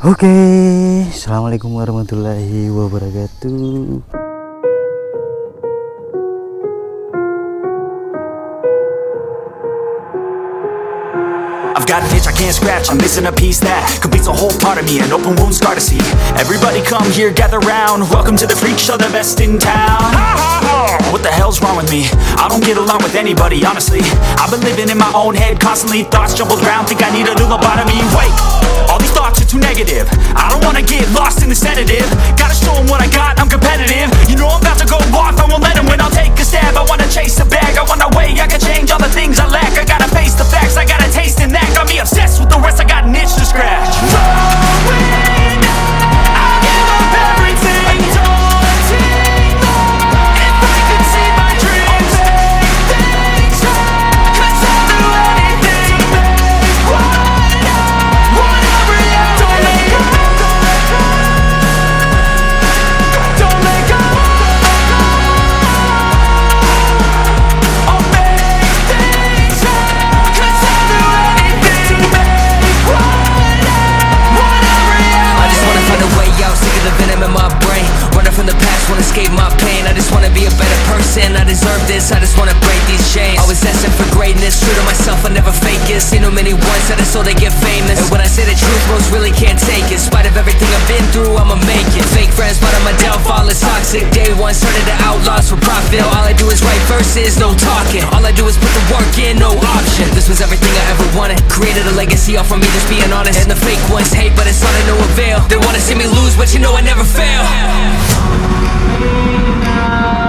Oke, assalamualaikum warahmatullahi wabarakatuh. I've got an itch I can't scratch, I'm missing a piece that completes a whole part of me, an open wound scar to see. Everybody come here, gather round, welcome to the freak show, the best in town. What the hell's wrong with me? I don't get along with anybody, honestly. I've been living in my own head, constantly thoughts jumbled around, think I need a new lobotomy. Wait, all these thoughts are too negative, I don't wanna get lost in the sedative. Gotta show them what I got, I'm competitive. You know I'm about to go off, I won't let them win, I'll take a stab. I wanna chase a bag, I wanna weigh, I can change all the things I lack. I gotta face the facts, I gotta taste in that. Got me obsessed with the rest, I got an itch to scratch. Going I'll give up everything. Daunting thought, if I could see my dreams, make things right, 'cause I'll do anything to make what a reality. Don't let go. I'll make things right, 'cause I'll do anything to make what a reality. I just wanna find a way out, sick of the venom in my brain. Running from the past, wanna escape my pain. I just wanna be a better person, I deserve this. I just wanna break these chains. Always asking for greatness, true to myself, I never fake it. Seen too many ones that are so they get famous. And when I say the truth, most really can't take it. In spite of everything I've been through, I'ma make it. Fake friends, but I'm a downfall, it's toxic. Day one, started to outlaws for profit. Now all I do is write verses, no talking. All I do is put the work in, no option. This was everything I ever wanted. Created a legacy off of me, just being honest. And the fake ones hate, but it's all to no avail. They wanna see me lose, but you know I never fail.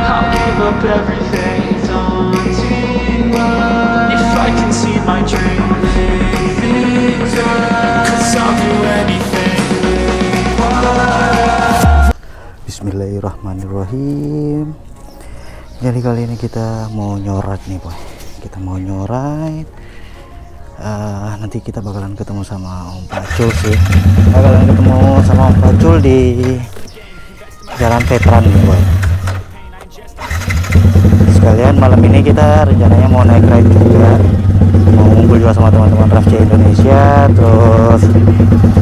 I'll give up everything. Daunting but if I can see my dream, make things right, 'cause I'll do anything. Bismillahirrahmanirrahim. Jadi kali ini kita mau nyorat nih boy. Kita mau nyorat. Nanti kita bakalan ketemu sama Om Pacul sih. Bakalan ketemu sama Om Pacul di Jalan Veteran nih boy. Sekalian malam ini kita rencananya mau naik ride juga, mau ngumpul juga sama teman-teman Rafce Indonesia. Terus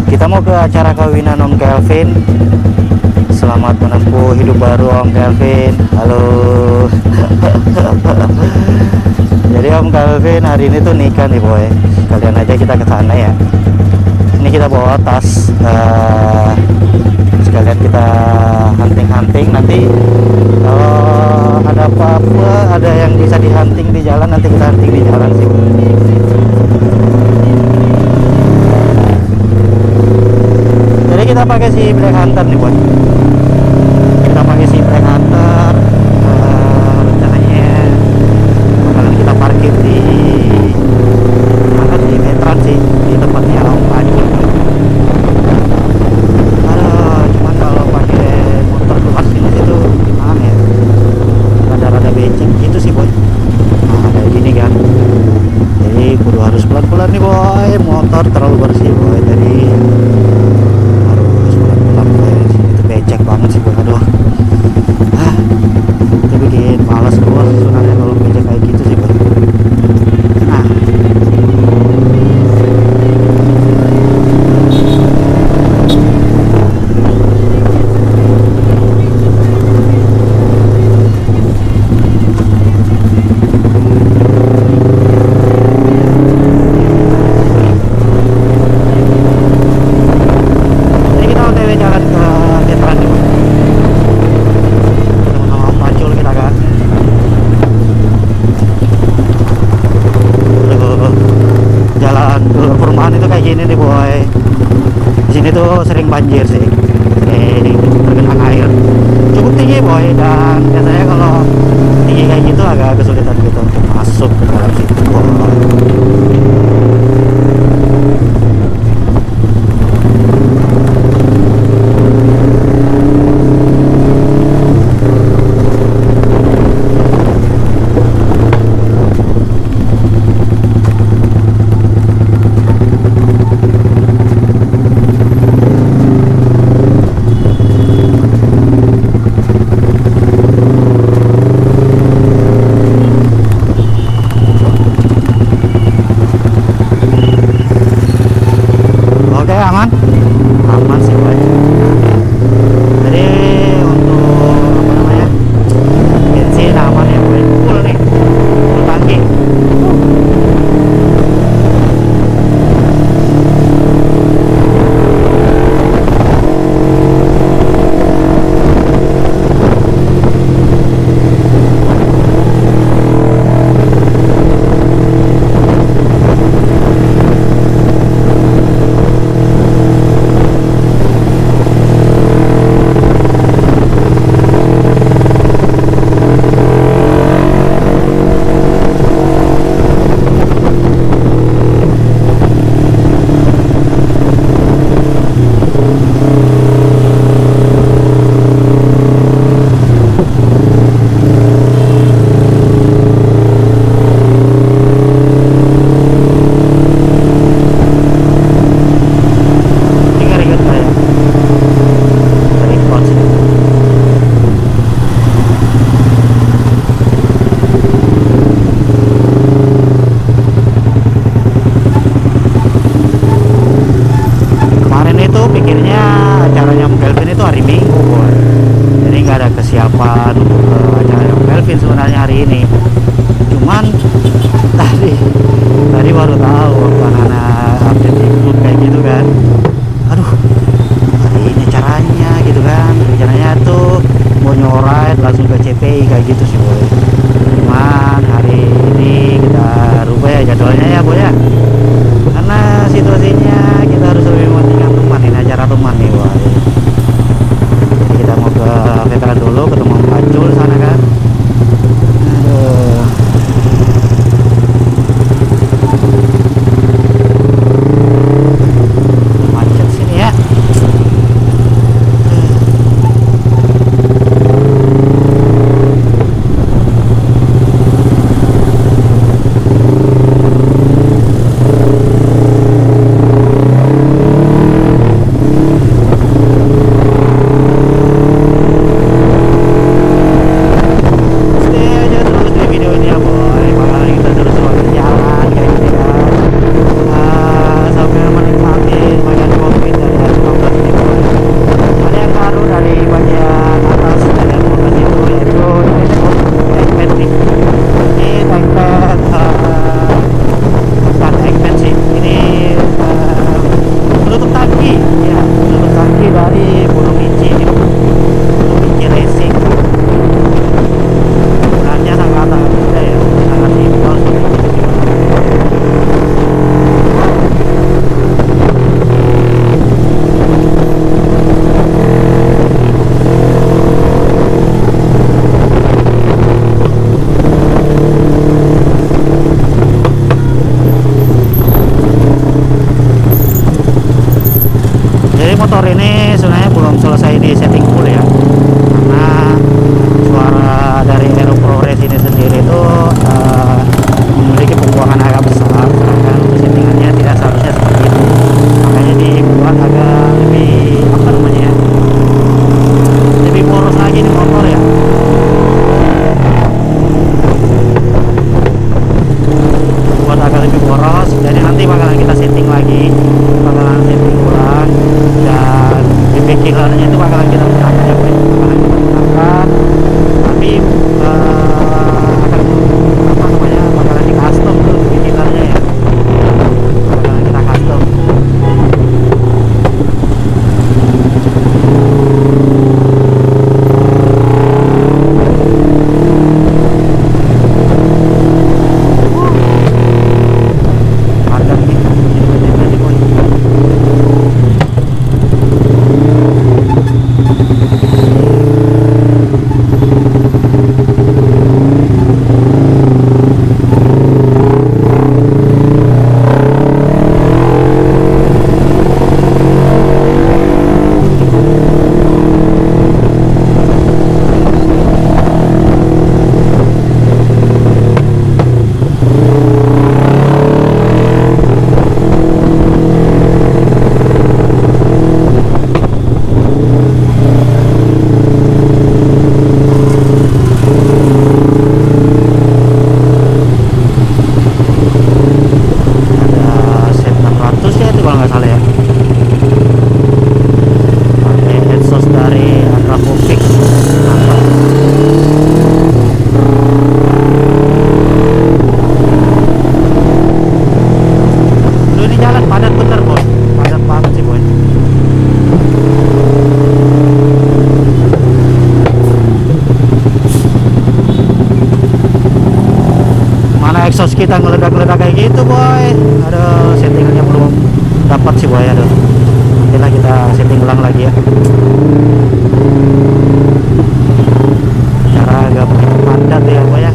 kita mau ke acara kawinan Om Kelvin. Selamat menempuh hidup baru Om Kelvin. Halo. Jadi Om Kelvin hari ini tuh nikah nih boy. Sekalian aja kita ke sana ya. Ini kita bawa tas, sekalian kita hunting-hunting. Nanti kalau ada apa-apa, ada yang bisa dihunting di jalan, nanti kita hunting di jalan sih. Jadi kita pakai si Black Hunter nih boy. Kita pakai si Black Hunter. Rencananya bakalan kita parkir di mana, di Veteran sih, di tempatnya Om Pacul. Aduh, cuman kalau pakai motor kelas ini itu gimana ya, rada-rada becek gitu sih boy. Nah kayak gini kan, jadi kudu harus pelan-pelan nih boy. Motor terlalu bersih boy, jadi harus pelan-pelan boy. Itu becek banget sih boy. Aduh, itu bikin malas keluar sebenarnya kalau becek kayak gitu sih boy. Nah, jadi kita OTW jalan ke Veteran nih boy. Ketemu sama Om Pacul kita kan. Aduh, jalan ke perumahan itu kayak gini nih boy. Di sini tuh sering banjir sih, sering tergenang air cukup tinggi boy. Dan biasanya kalau tinggi kayak gitu agak kesulitan gitu untuk masuk ke dalam situ boy. baru tahu waktu anak-anak update di grup kayak gitu kan. Aduh, ini caranya gitu kan, rencananya tuh mau nyoret langsung ke CPI kayak gitu sih boy. Cuman hari ini kita rubah ya jadwalnya ya boy ya, karena situasinya kita harus lebih mementingkan teman, ini acara teman nih boy. Jadi kita mau ke veteran dulu, ketemu Pacul sana kan. Aduh, macet sini ya. Stay aja terus di video ini ya boy, bakalan kita terus jalan kayak gini kan. Sambil menikmati bagian kokpit dari S15 ini boy. Ada yang baru dari bagian atas dari S15 itu yaitu tank nih. Ini tank bukan tank sih, ini penutup tangki ya, penutup tangki dari Gunung Ici ini, Gunung Ici Racing. Sebenarnya sangat mudah ya, sangat simpel seperti itu sih. Jadi motor ini sebenarnya belum selesai di setting full ya, karena suara dari Aero Pro Race ini sendiri itu memiliki pembuangan agak besar, sedangkan untuk settingannya tidak seharusnya seperti itu. Makanya dibuat agak lebih apa namanya ya, lebih boros lagi nih motor ya. Buat agak lebih boros, jadi nanti bakalan kita setting lagi, bakalan setting ulang, dan di backingannya itu bakalan kita gunakan ya boy, bakalan kita gunakan, tapi akan apa namanya, bakalan di custom tuh backingannya ya, bakalan kita custom. Harga nih, ini boy. Ada set 600 ya itu kalau nggak salah ya, pakai exhaust dari Akrapovic. Mantap. Lu ini jalan padat bener boy, padat banget sih boy. Mana exhaust kita ngeledak-ngeledak kayak gitu boy. Aduh, settingannya belum dapat sih boy. Aduh, nanti lah kita setting ulang lagi ya, cara agak begitu padat ya boy ya.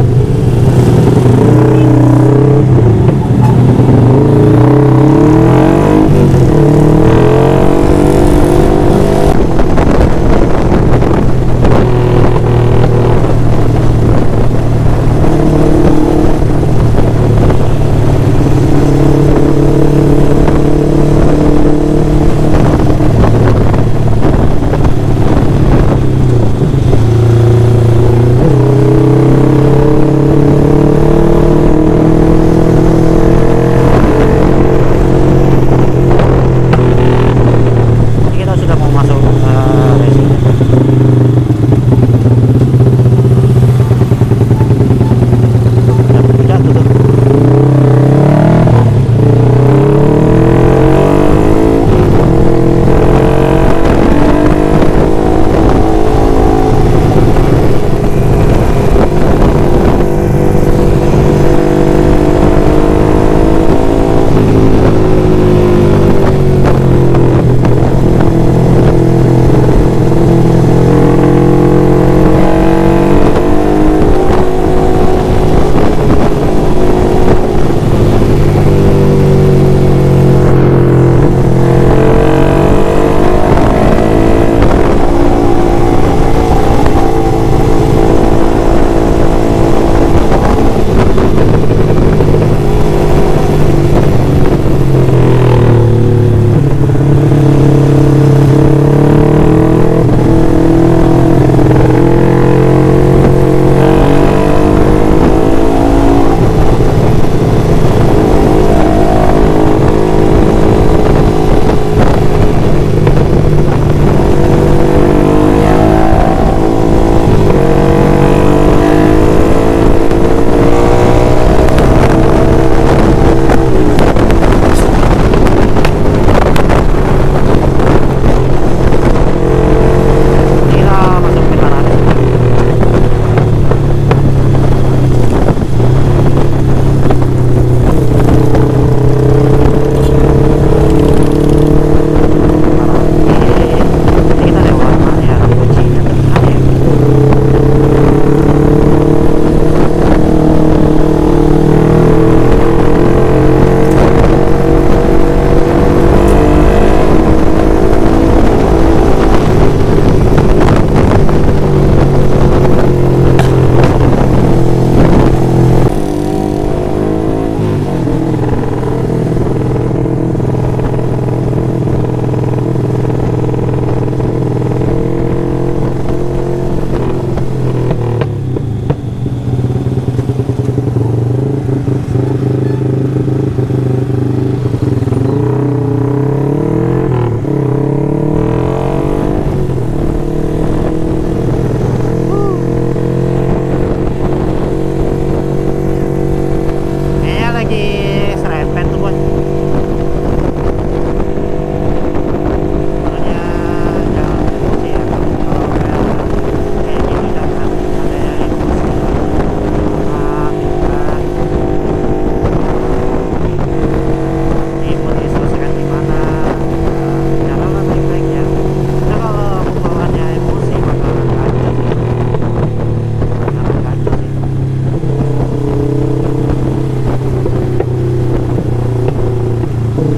Padat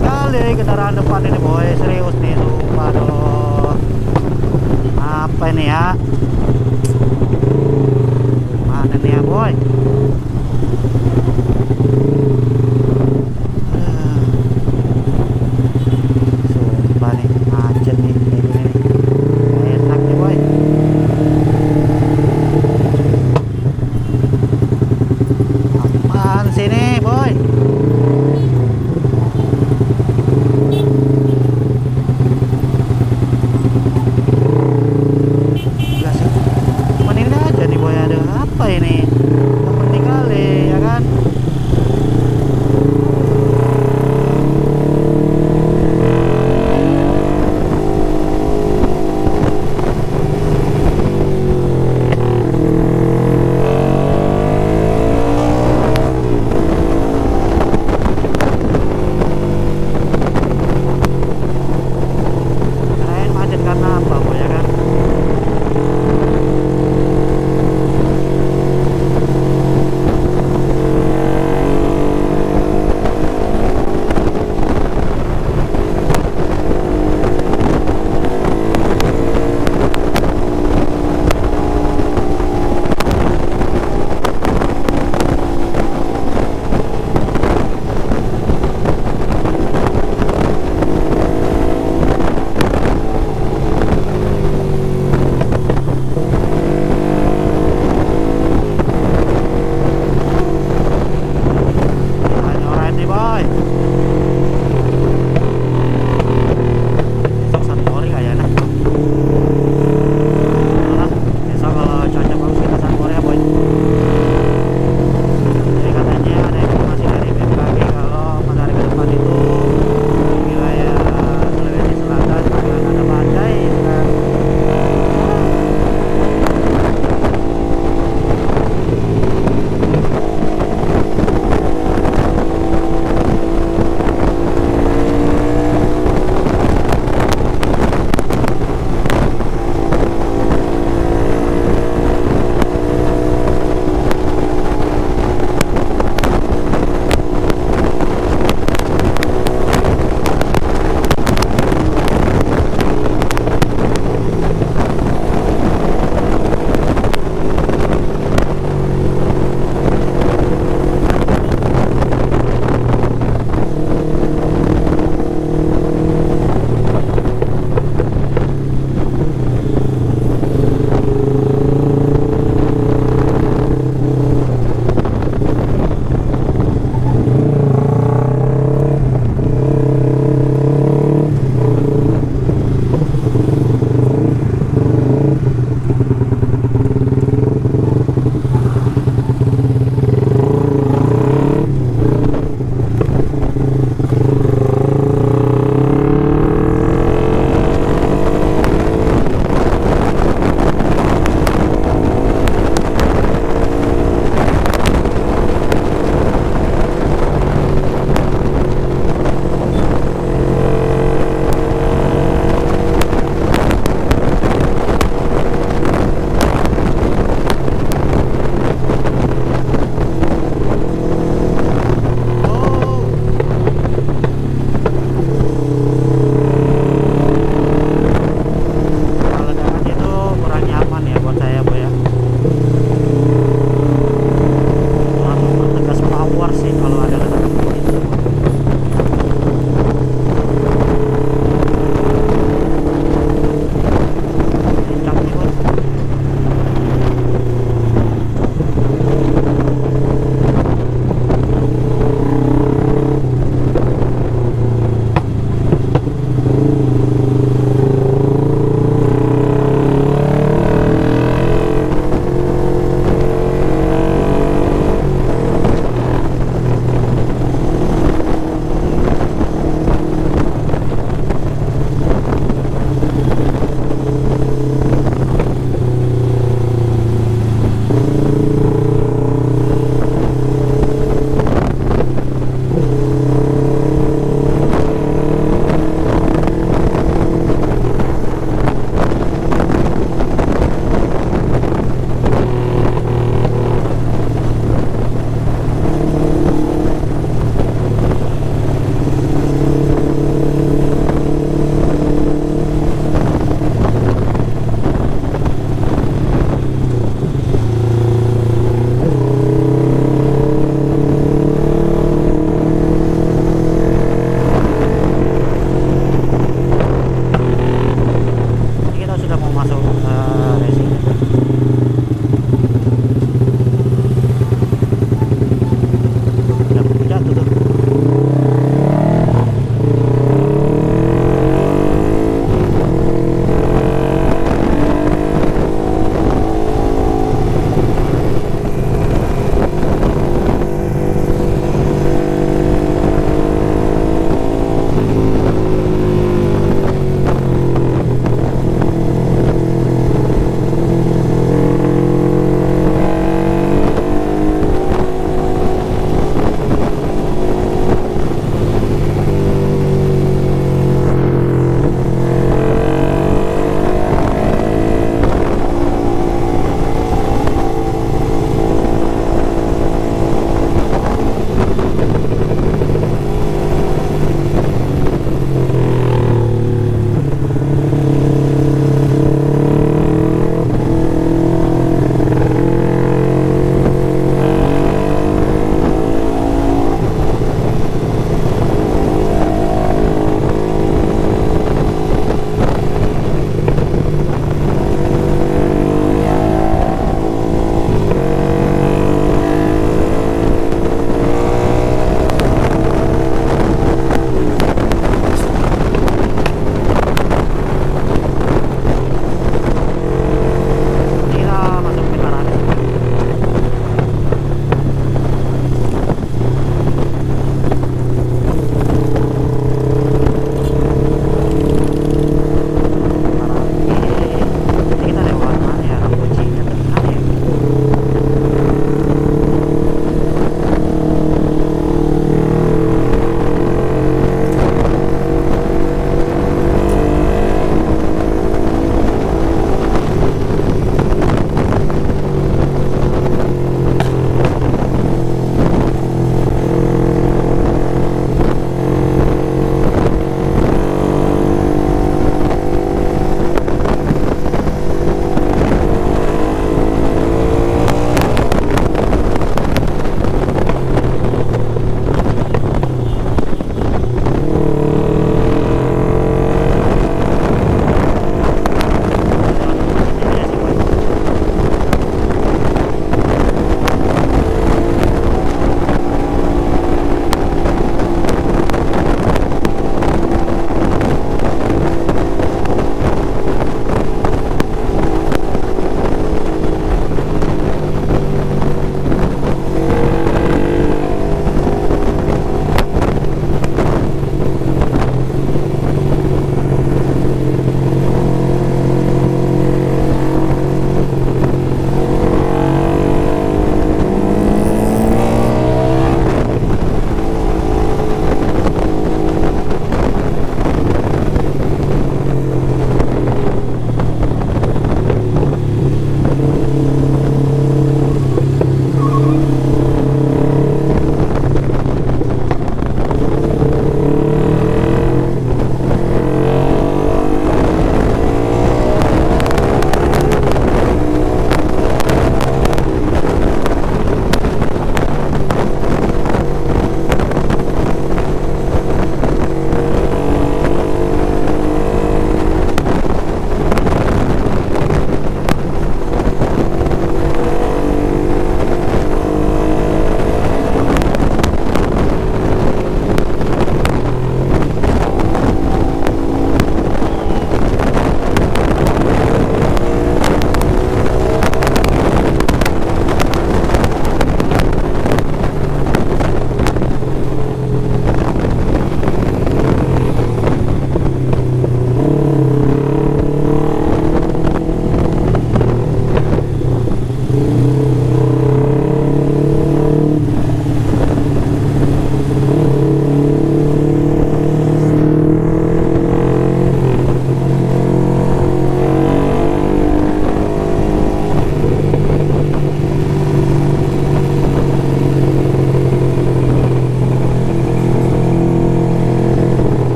kali kendaraan depan ini boy, serius nih sumpah aduh. Apa ini ya? Mana nih ya boy? Sumpah nih macet nih kayak gini nih. Gak enak nih boy. Apaan sih nih boy? Enggak sih. Cuman ini aja nih boy, ada apa ini? Gak penting kali ya kan? Kirain macet karena apa boy ya kan? Hanya orang nih boy. Besok Santori kayaknya. Nah, besok kalau cuaca bagus kita Santori ya boy. Jadi katanya ada informasi dari BMKG kalau pada hari ke depan itu wilayah Sulawesi Selatan bakalan ada badai kan. Kalau ledakan itu kurang nyaman ya buat saya boy ya. Kurang mempertegas power sih kalau ada ledakan begitu. Kencang nih boy.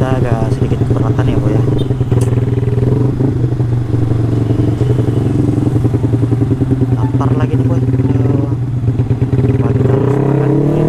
kita agak sedikit keberatan ya boy ya. Lapar lagi nih boy. Coba kita harus makan dulu ya.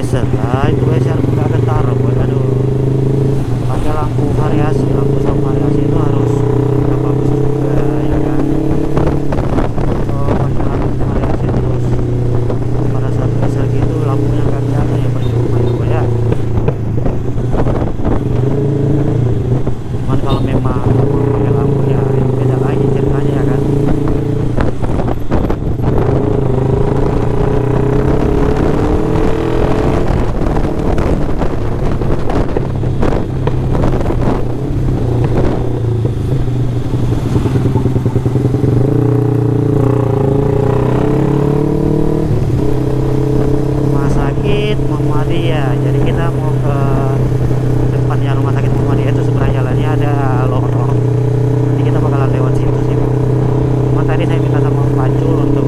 Lah itu biasa nggak gentar boy, aduh pakai lampu variasi, lampu soft variasi itu harus nggak bagus juga ya kan. Oh pakai lampu variasi terus pada saat geser gitu lampunya nggak kelihatan ya percuma ya boy ya. Cuman kalau memang pakai lampu ya itu beda lagi ceritanya ya kan. Muhammadiyah, jadi kita mau ke depannya rumah sakit Muhammadiyah itu seberang jalannya ada lorong, nanti kita bakalan lewat situ sih. Cuma tadi saya minta sama Pacul untuk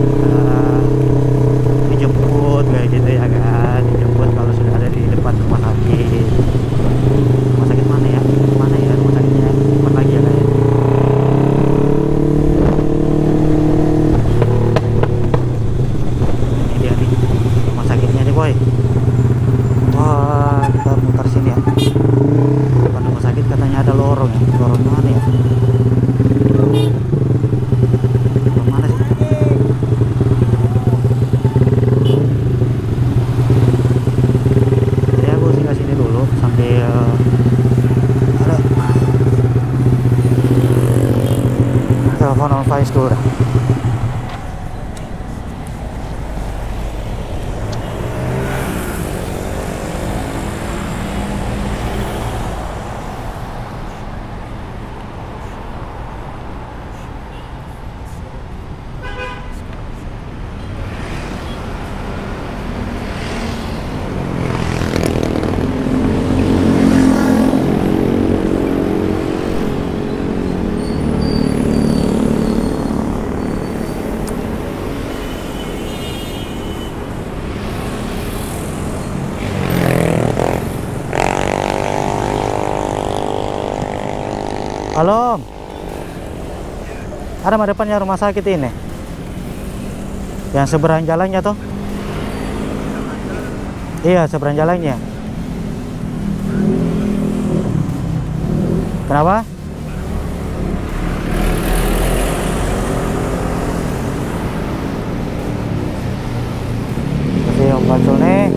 dijemput kayak gitu ya kan, dijemput kalau sudah ada di depan rumah sakit. Rumah sakit mana ya? Mana ya rumah sakitnya? Depan lagi ya kayak. Ini dia nih rumah sakitnya nih boy. Wah, kita muter sini ya. Depan rumah sakit katanya ada lorong ya. Lorong mana ya? Lorong mana sih? Jadi aku singgah sini dulu sambil ada telepon on voice dulu dah. Halo, ada di depannya rumah sakit ini, yang seberang jalannya toh? Iya, seberang jalannya. Kenapa? Kasih Om Pacul nih.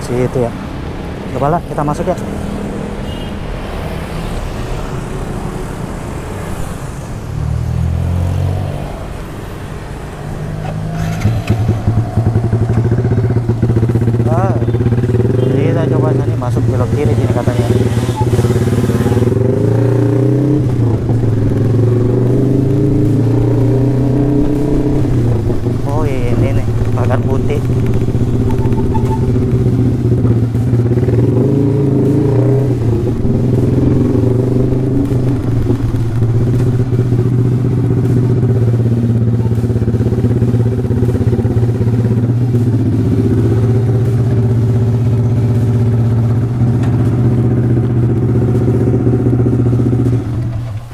Situ ya. Coba lah kita masuk ya. Jadi kita coba sini masuk belok kiri sini katanya. Oh ini nih pagar putih.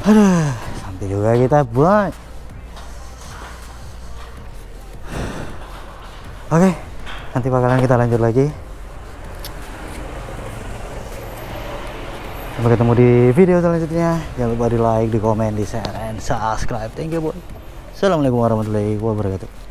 Aduh, sampai juga kita buat. Oke, nanti bakalan kita lanjut lagi. Sampai ketemu di video selanjutnya. Jangan lupa di like, di komen, di share, and subscribe. Thank you boy. Assalamualaikum warahmatullahi wabarakatuh.